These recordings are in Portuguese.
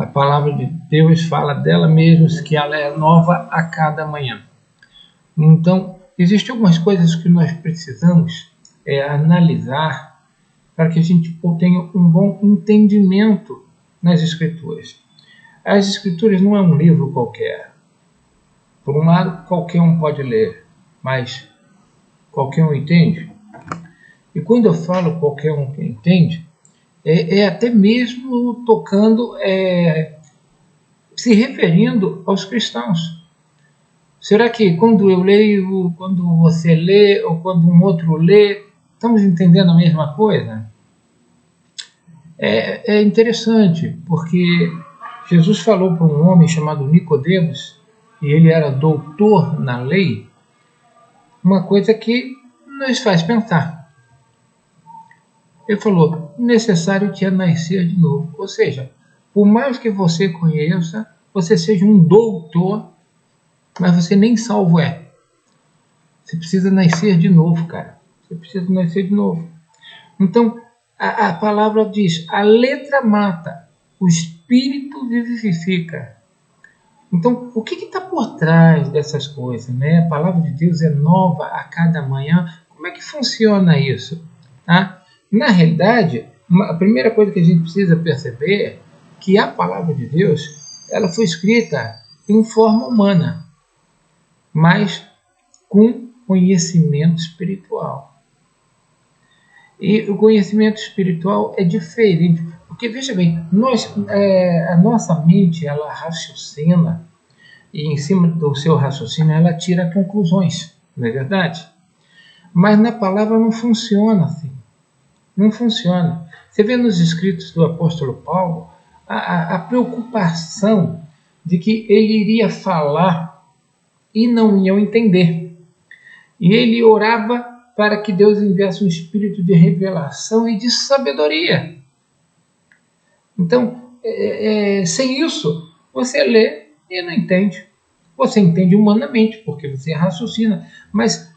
A palavra de Deus fala dela mesma que ela é nova a cada manhã. Então, existem algumas coisas que nós precisamos analisar para que a gente tenha um bom entendimento nas Escrituras. As Escrituras não é um livro qualquer. Por um lado, qualquer um pode ler, mas qualquer um entende? E quando eu falo qualquer um que entende, é até mesmo tocando, se referindo aos cristãos. Será que quando eu leio, quando você lê, ou quando um outro lê, estamos entendendo a mesma coisa? É interessante, porque Jesus falou para um homem chamado Nicodemos, e ele era doutor na lei, uma coisa que nos faz pensar. Ele falou, necessário que é nascer de novo. Ou seja, por mais que você conheça, você seja um doutor, mas você nem salvo é. Você precisa nascer de novo, cara. Você precisa nascer de novo. Então, a palavra diz, a letra mata, o espírito vivifica. Então, o que está por trás dessas coisas? Né? A palavra de Deus é nova a cada manhã. Como é que funciona isso? Tá? Na realidade, a primeira coisa que a gente precisa perceber é que a palavra de Deus ela foi escrita em forma humana, mas com conhecimento espiritual. E o conhecimento espiritual é diferente, porque veja bem, a nossa mente ela raciocina e em cima do seu raciocínio ela tira conclusões, não é verdade? Mas na palavra não funciona assim, não funciona. Você vê nos escritos do apóstolo Paulo a preocupação de que ele iria falar e não iam entender. E ele orava para que Deus enviasse um espírito de revelação e de sabedoria. Então, sem isso, você lê e não entende. Você entende humanamente, porque você raciocina. Mas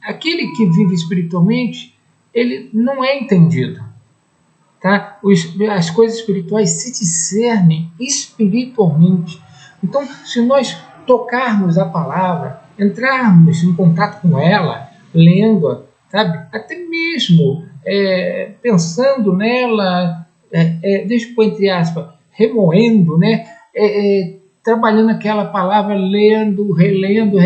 aquele que vive espiritualmente, ele não é entendido. Tá? As coisas espirituais se discernem espiritualmente. Então, se nós tocarmos a palavra, entrarmos em contato com ela, lendo-a, sabe? Até mesmo pensando nela, deixa eu pôr entre aspas, remoendo, né? Trabalhando aquela palavra, lendo, relendo,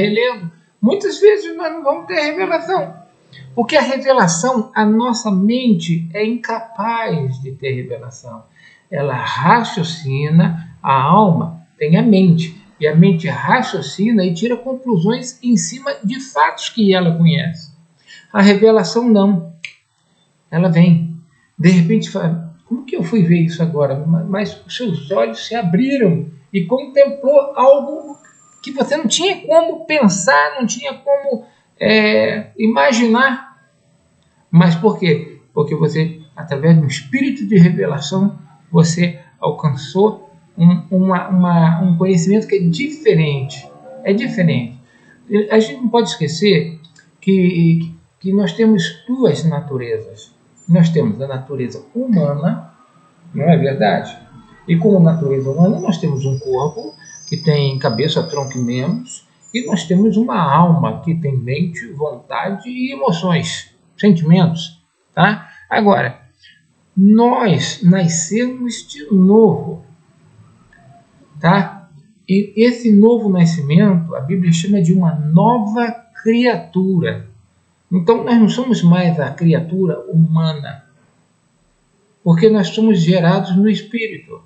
muitas vezes nós não vamos ter revelação. Porque a revelação, a nossa mente é incapaz de ter revelação. Ela raciocina, a alma tem a mente. E a mente raciocina e tira conclusões em cima de fatos que ela conhece. A revelação não. Ela vem. De repente, fala, como que eu fui ver isso agora? Mas os seus olhos se abriram e contemplou algo que você não tinha como pensar, não tinha como imaginar. Mas por quê? Porque você, através de um espírito de revelação, você alcançou um conhecimento que é diferente. É diferente. A gente não pode esquecer que nós temos duas naturezas. Nós temos a natureza humana, não é verdade? E como natureza humana, nós temos um corpo que tem cabeça, tronco e membros, e nós temos uma alma que tem mente, vontade e emoções, sentimentos. Tá? Agora, nós nascemos de novo. Tá? E esse novo nascimento, a Bíblia chama de uma nova criatura. Então, nós não somos mais a criatura humana, porque nós somos gerados no Espírito.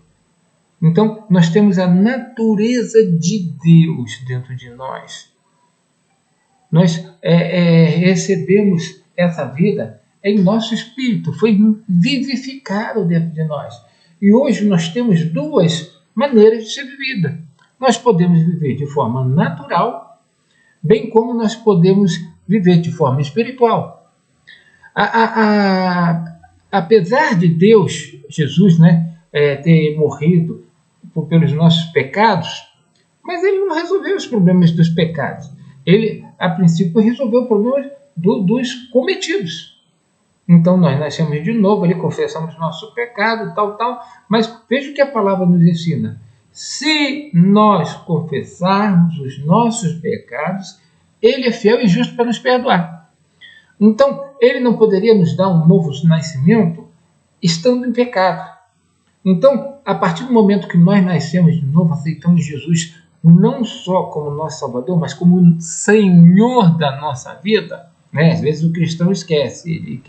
Então, nós temos a natureza de Deus dentro de nós. Nós recebemos essa vida em nosso espírito, foi vivificado dentro de nós. E hoje nós temos duas maneiras de ser vivida. Nós podemos viver de forma natural, bem como nós podemos viver de forma espiritual. Apesar de Deus, Jesus, né, ter morrido pelos nossos pecados, mas ele não resolveu os problemas dos pecados. Ele, a princípio, resolveu o problema dos cometidos. Então nós nascemos de novo, ali confessamos nosso pecado, tal. Mas veja o que a palavra nos ensina. Se nós confessarmos os nossos pecados, Ele é fiel e justo para nos perdoar. Então, Ele não poderia nos dar um novo nascimento estando em pecado. Então, a partir do momento que nós nascemos de novo, aceitamos Jesus não só como nosso Salvador, mas como Senhor da nossa vida, né? Às vezes o cristão esquece,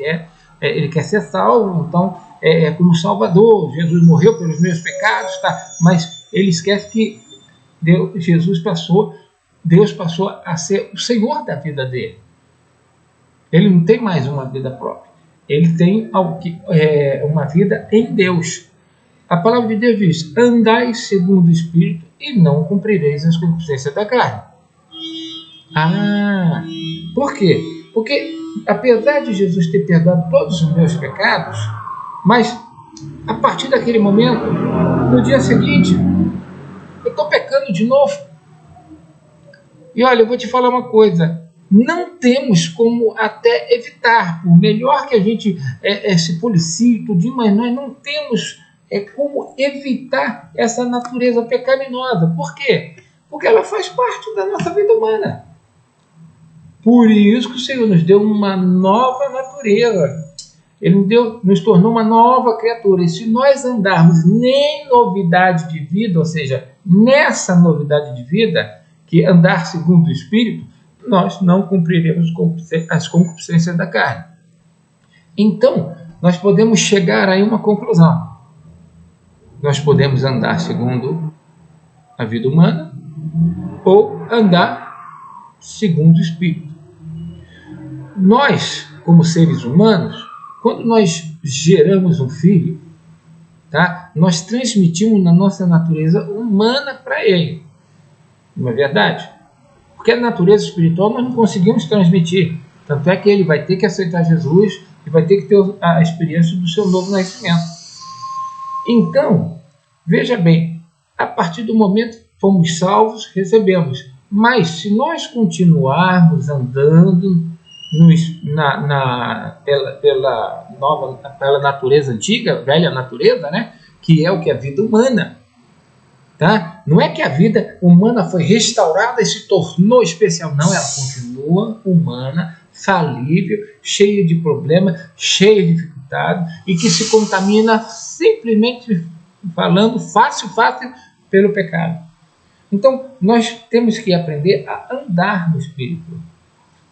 ele quer ser salvo, então é como Salvador, Jesus morreu pelos meus pecados, tá? Mas ele esquece que Deus passou a ser o Senhor da vida dele. Ele não tem mais uma vida própria, ele tem uma vida em Deus. A palavra de Deus diz: andai segundo o Espírito e não cumprireis as concupiscências da carne. Por quê? Porque apesar de Jesus ter perdoado todos os meus pecados, mas a partir daquele momento, no dia seguinte, eu estou pecando de novo. E olha, eu vou te falar uma coisa, não temos como até evitar, por melhor que a gente se policie e tudo, mas nós não temos como evitar essa natureza pecaminosa. Por quê? Porque ela faz parte da nossa vida humana. Por isso que o Senhor nos deu uma nova natureza. Ele nos tornou uma nova criatura. E se nós andarmos em novidade de vida, ou seja, nessa novidade de vida, que andar segundo o Espírito, nós não cumpriremos as concupiscências da carne. Então, nós podemos chegar a uma conclusão. Nós podemos andar segundo a vida humana ou andar segundo o Espírito. Nós, como seres humanos, quando nós geramos um filho, tá? Nós transmitimos na nossa natureza humana para ele. Não é verdade? Porque a natureza espiritual nós não conseguimos transmitir. Tanto é que ele vai ter que aceitar Jesus e vai ter que ter a experiência do seu novo nascimento. Então, veja bem, a partir do momento que fomos salvos, recebemos. Mas se nós continuarmos andando pela natureza antiga, velha natureza, né? Que é o que é a vida humana. Tá? Não é que a vida humana foi restaurada e se tornou especial. Não, ela continua humana, falível, cheia de problemas, cheia de dificuldades e que se contamina simplesmente falando fácil pelo pecado. Então, nós temos que aprender a andar no Espírito.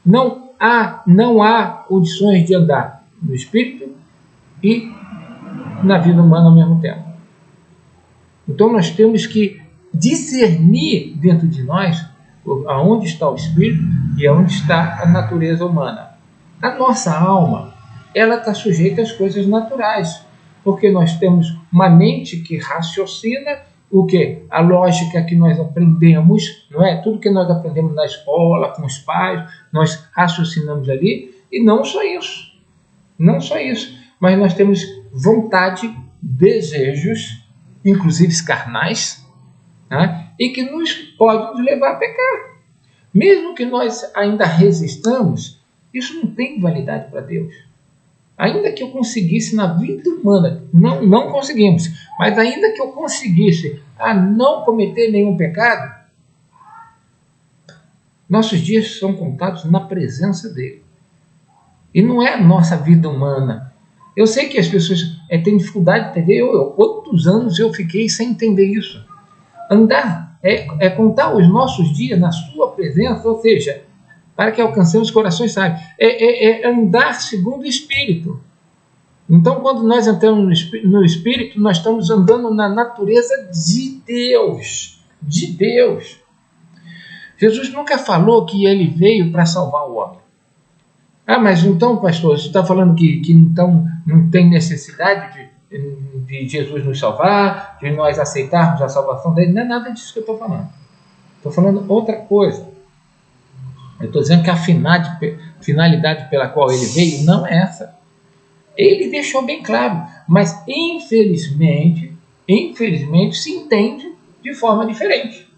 Não há condições de andar no Espírito e na vida humana ao mesmo tempo. Então, nós temos que discernir dentro de nós aonde está o Espírito e aonde está a natureza humana. A nossa alma, ela está sujeita às coisas naturais, porque nós temos uma mente que raciocina o quê? A lógica que nós aprendemos, não é? Tudo que nós aprendemos na escola, com os pais, nós raciocinamos ali, e não só isso, mas nós temos vontade, desejos, inclusive carnais, né? E que pode nos levar a pecar. Mesmo que nós ainda resistamos, isso não tem validade para Deus. Ainda que eu conseguisse na vida humana, não conseguimos, mas ainda que eu conseguisse a não cometer nenhum pecado, nossos dias são contados na presença dele. E não é a nossa vida humana. Eu sei que as pessoas têm dificuldade de entender. Quantos anos eu fiquei sem entender isso? Andar é contar os nossos dias na sua presença, ou seja, para que alcancemos corações sábios. É andar segundo o Espírito. Então, quando nós entramos no Espírito, nós estamos andando na natureza de Deus. De Deus. Jesus nunca falou que ele veio para salvar o homem. Mas então, pastor, você está falando que então não tem necessidade de Jesus nos salvar, de nós aceitarmos a salvação dele? Não é nada disso que eu estou falando. Estou falando outra coisa. Eu estou dizendo que a finalidade pela qual ele veio não é essa. Ele deixou bem claro, mas infelizmente se entende de forma diferente.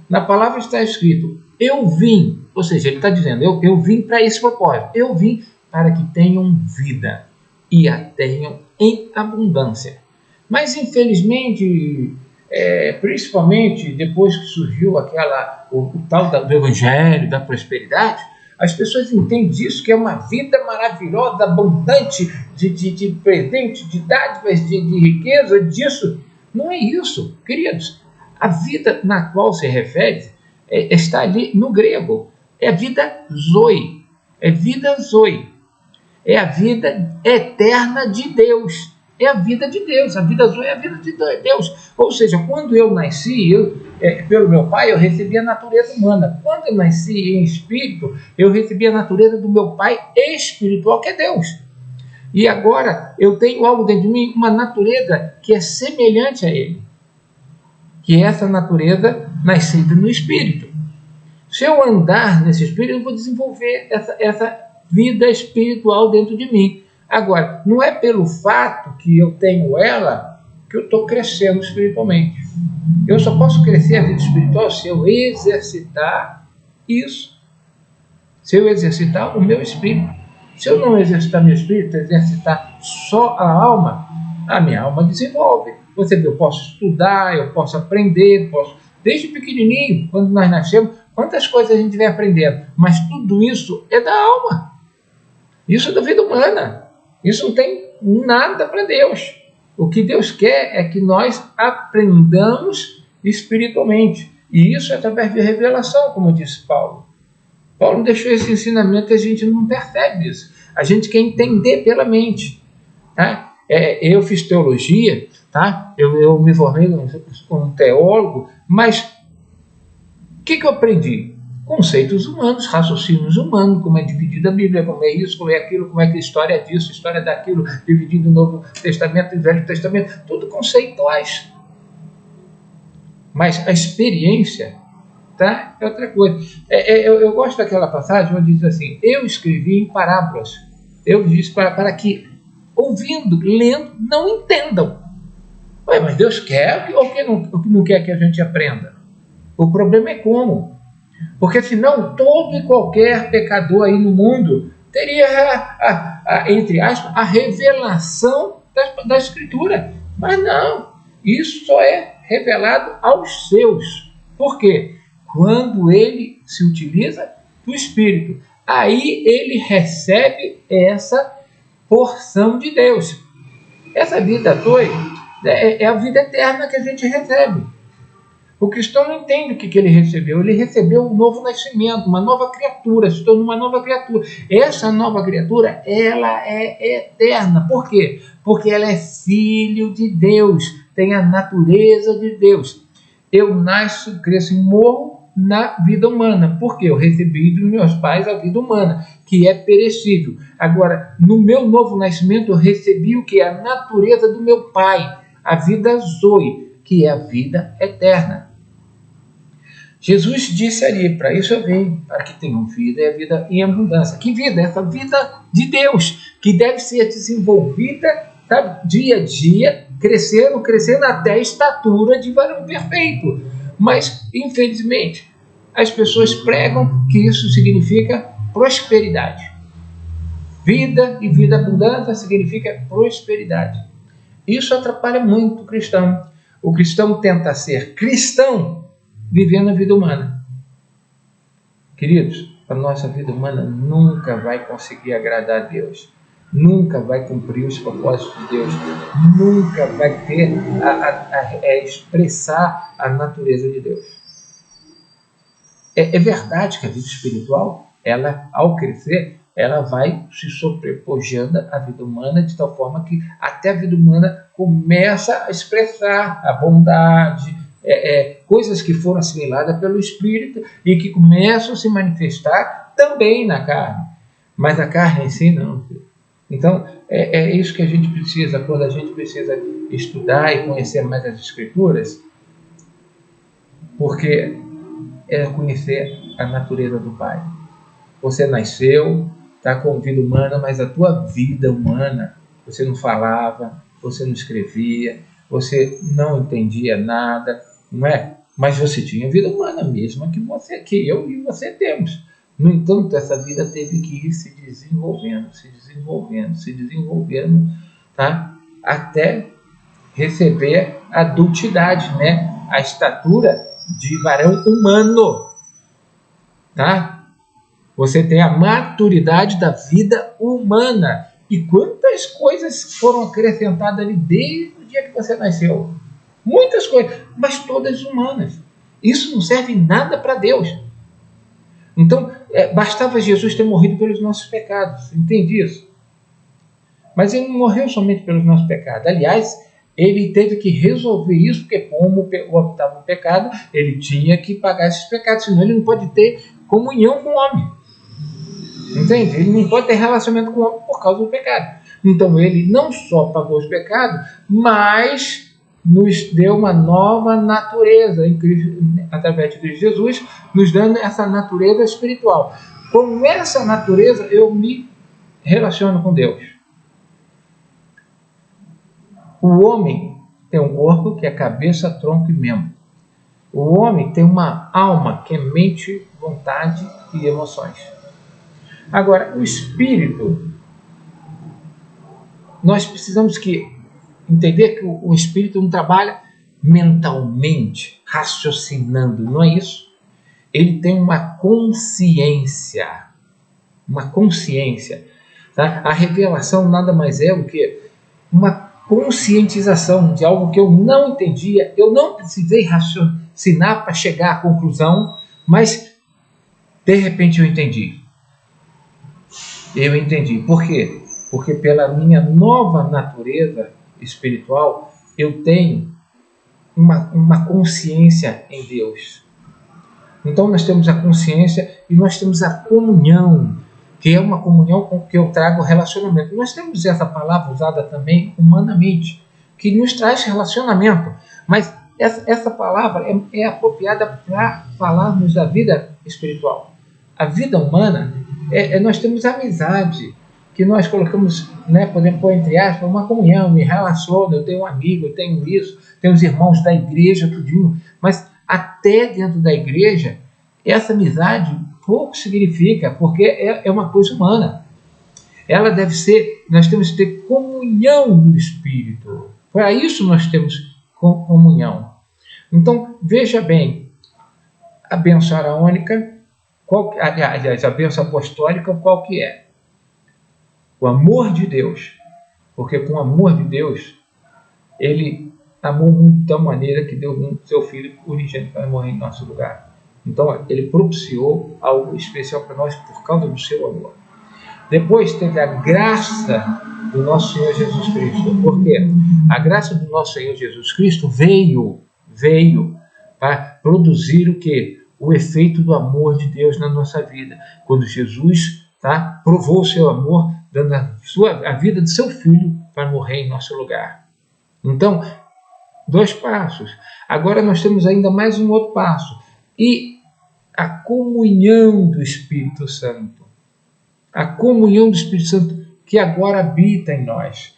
Na palavra está escrito: eu vim, ou seja, ele está dizendo, eu vim para esse propósito, eu vim para que tenham vida e a tenham em abundância. Mas, infelizmente, principalmente depois que surgiu o tal do Evangelho, da prosperidade, as pessoas entendem isso, que é uma vida maravilhosa, abundante, de presente, de dádivas, de riqueza, disso. Não é isso, queridos. A vida na qual se refere está ali no grego. É a vida zoe. É vida zoe. É a vida eterna de Deus. É a vida de Deus. A vida zoe é a vida de Deus. Ou seja, quando eu nasci, pelo meu pai, eu recebi a natureza humana. Quando eu nasci em espírito, eu recebi a natureza do meu pai espiritual, que é Deus. E agora eu tenho algo dentro de mim, uma natureza que é semelhante a ele. Que é essa natureza nascida no espírito. Se eu andar nesse espírito, eu vou desenvolver essa vida espiritual dentro de mim. Agora, não é pelo fato que eu tenho ela que eu estou crescendo espiritualmente. Eu só posso crescer a vida espiritual se eu exercitar isso. Se eu exercitar o meu espírito. Se eu não exercitar meu espírito, exercitar só a alma, a minha alma desenvolve. Você vê, eu posso estudar, eu posso aprender, desde pequenininho, quando nós nascemos, quantas coisas a gente vem aprendendo, mas tudo isso é da alma. Isso é da vida humana. Isso não tem nada para Deus. O que Deus quer é que nós aprendamos espiritualmente. E isso é através de revelação, como disse Paulo. Paulo deixou esse ensinamento e a gente não percebe isso. A gente quer entender pela mente. Tá? Eu fiz teologia, tá? Eu me formei como teólogo, mas o que eu aprendi? Conceitos humanos, raciocínios humanos, como é dividida a Bíblia, como é isso, como é aquilo, como é que a história é disso, a história daquilo, dividido o Novo Testamento e o Velho Testamento, tudo conceituais. Mas a experiência, tá, é outra coisa. Eu gosto daquela passagem onde diz assim, eu escrevi em parábolas. Eu disse para que, ouvindo, lendo, não entendam. Ué, mas Deus quer ou que não quer que a gente aprenda? O problema é como. Porque senão todo e qualquer pecador aí no mundo teria, entre aspas, a revelação da Escritura. Mas não, isso só é revelado aos seus. Por quê? Quando ele se utiliza do Espírito, aí ele recebe essa porção de Deus. Essa vida doida é a vida eterna que a gente recebe. O cristão não entende o que ele recebeu. Ele recebeu um novo nascimento, uma nova criatura, se tornou uma nova criatura. Essa nova criatura, ela é eterna. Por quê? Porque ela é filho de Deus, tem a natureza de Deus. Eu nasço, cresço e morro na vida humana. Por quê? Eu recebi dos meus pais a vida humana, que é perecível. Agora, no meu novo nascimento, eu recebi o que? A natureza do meu pai, a vida zoe, que é a vida eterna. Jesus disse ali, para isso eu vim, para que tenham vida e a vida em abundância. Que vida? Essa vida de Deus, que deve ser desenvolvida, sabe, dia a dia, crescendo até a estatura de varão perfeito. Mas, infelizmente, as pessoas pregam que isso significa prosperidade. Vida e vida abundante significa prosperidade. Isso atrapalha muito o cristão. O cristão tenta ser cristão vivendo a vida humana. Queridos, a nossa vida humana nunca vai conseguir agradar a Deus. Nunca vai cumprir os propósitos de Deus. Nunca vai ter expressar a natureza de Deus. É verdade que a vida espiritual, ela, ao crescer, ela vai se sobrepujando à vida humana de tal forma que até a vida humana começa a expressar a bondade, coisas que foram assimiladas pelo Espírito e que começam a se manifestar também na carne. Mas a carne em si não. Então, é isso que a gente precisa, quando a gente precisa estudar e conhecer mais as Escrituras, porque é conhecer a natureza do Pai. Você nasceu, está com vida humana, mas a tua vida humana, você não falava, você não escrevia, você não entendia nada, não é? Mas você tinha vida humana mesma que eu e você temos. No entanto, essa vida teve que ir se desenvolvendo, tá? Até receber a adultidade, né? A estatura de varão humano, tá? Você tem a maturidade da vida humana. E quantas coisas foram acrescentadas ali desde o dia que você nasceu? Muitas coisas, mas todas humanas. Isso não serve nada para Deus. Então, bastava Jesus ter morrido pelos nossos pecados, entende isso? Mas ele não morreu somente pelos nossos pecados. Aliás, ele teve que resolver isso, porque como optava o pecado, ele tinha que pagar esses pecados, senão ele não pode ter comunhão com o homem. Entende? Ele não pode ter relacionamento com o homem por causa do pecado. Então ele não só pagou os pecados, mas nos deu uma nova natureza em Cristo, através de Cristo Jesus, nos dando essa natureza espiritual. Com essa natureza eu me relaciono com Deus. O homem tem um corpo que é cabeça, tronco e membro. O homem tem uma alma que é mente, vontade e emoções. Agora, o espírito, nós precisamos entender que o espírito não trabalha mentalmente, raciocinando, não é isso? Ele tem uma consciência. Tá? A revelação nada mais é do que uma conscientização de algo que eu não entendia, eu não precisei raciocinar para chegar à conclusão, mas de repente eu entendi. Por quê? Porque pela minha nova natureza espiritual, eu tenho uma consciência em Deus. Então nós temos a consciência e nós temos a comunhão, que é uma comunhão com que eu trago relacionamento. Nós temos essa palavra usada também humanamente, que nos traz relacionamento. Mas essa palavra é apropriada para falarmos da vida espiritual. A vida humana, nós temos amizade, que nós colocamos, né, podemos pôr entre aspas, uma comunhão, me relaciono, eu tenho um amigo, eu tenho isso, tenho os irmãos da igreja, tudinho. Mas até dentro da igreja, essa amizade pouco significa, porque é uma coisa humana. Ela deve ser, nós temos que ter comunhão no Espírito. Para isso nós temos comunhão. Então, veja bem, a bênção araônica, aliás, a bênção apostólica, qual que é? O amor de Deus. Porque com o amor de Deus, ele amou muito de tal maneira que deu seu Filho unigênito para morrer em nosso lugar. Então, ele propiciou algo especial para nós por causa do seu amor. Depois teve a graça do nosso Senhor Jesus Cristo. Por quê? A graça do nosso Senhor Jesus Cristo veio para produzir o quê? O efeito do amor de Deus na nossa vida. Quando Jesus, tá, provou o seu amor, dando a vida de seu Filho para morrer em nosso lugar. Então, 2 passos. Agora nós temos ainda mais um outro passo. E a comunhão do Espírito Santo. A comunhão do Espírito Santo que agora habita em nós.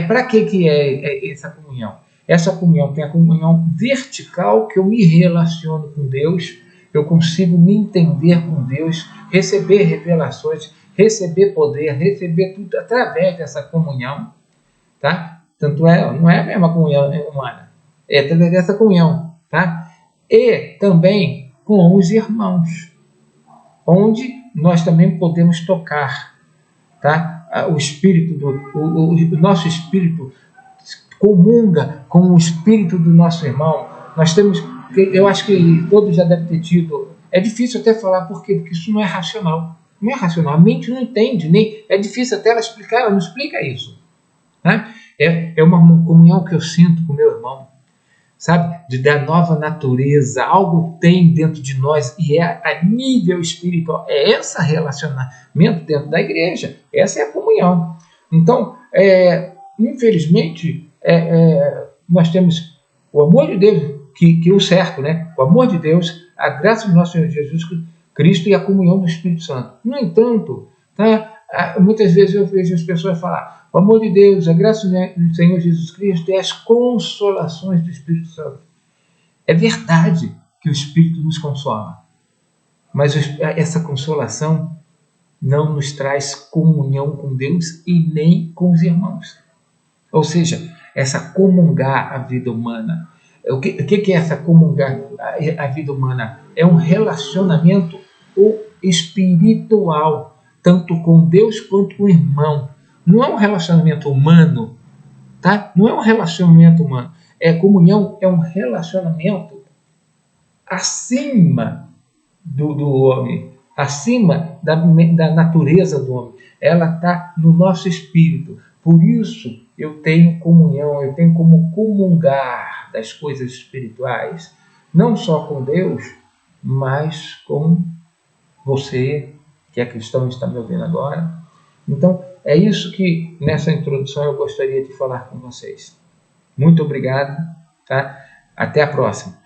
Para que é essa comunhão? Essa comunhão tem a comunhão vertical, que eu me relaciono com Deus, eu consigo me entender com Deus, receber revelações, receber poder, receber tudo através dessa comunhão. Tá? Tanto não é a mesma comunhão humana, é através dessa comunhão. Tá? E também com os irmãos, onde nós também podemos tocar, tá? O espírito o nosso espírito comunga com o espírito do nosso irmão. Nós temos, eu acho que todos já devem ter tido, é difícil até falar por quê? Porque isso não é racional. Não é racional, a mente não entende, nem é difícil até ela explicar, ela não explica isso. Né? É uma comunhão que eu sinto com o meu irmão, sabe? De dar nova natureza, algo tem dentro de nós e é a nível espiritual. É esse relacionamento dentro da igreja, essa é a comunhão. Então, infelizmente, nós temos o amor de Deus, que é o certo, né? O amor de Deus, a graça do nosso Senhor Jesus Cristo e a comunhão do Espírito Santo. No entanto, tá? Muitas vezes eu vejo as pessoas falar: o amor de Deus, a graça do Senhor Jesus Cristo e as consolações do Espírito Santo. É verdade que o Espírito nos consola. Mas essa consolação não nos traz comunhão com Deus e nem com os irmãos. Ou seja, essa comungar a vida humana. O que é essa comungar a vida humana? É um relacionamento espiritual, tanto com Deus quanto com o irmão. Não é um relacionamento humano, tá? Não é um relacionamento humano. Comunhão é um relacionamento acima do homem, acima da natureza do homem. Ela está no nosso espírito. Por isso eu tenho comunhão, eu tenho como comungar das coisas espirituais, não só com Deus, mas com você, que é cristão e está me ouvindo agora. Então, é isso que nessa introdução eu gostaria de falar com vocês. Muito obrigado, tá? Até a próxima.